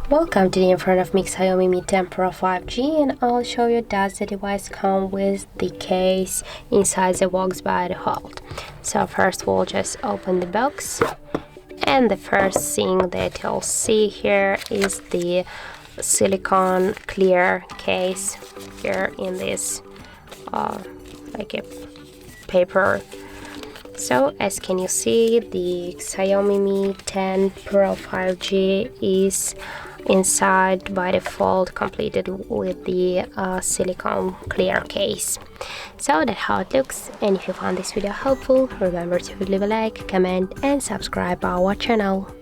Welcome to the in front of me XIAOMI Mi 10 Pro 5G, and I'll show you does the device come with the case inside the box by default. So first we'll just open the box, and the first thing that you'll see here is the silicone clear case here in this like a paper. So as can you see, the XIAOMI Mi 10 Pro 5G is inside by default, completed with the silicone clear case. So that's how it looks, and if you found this video helpful, remember to leave a like, comment and subscribe our channel.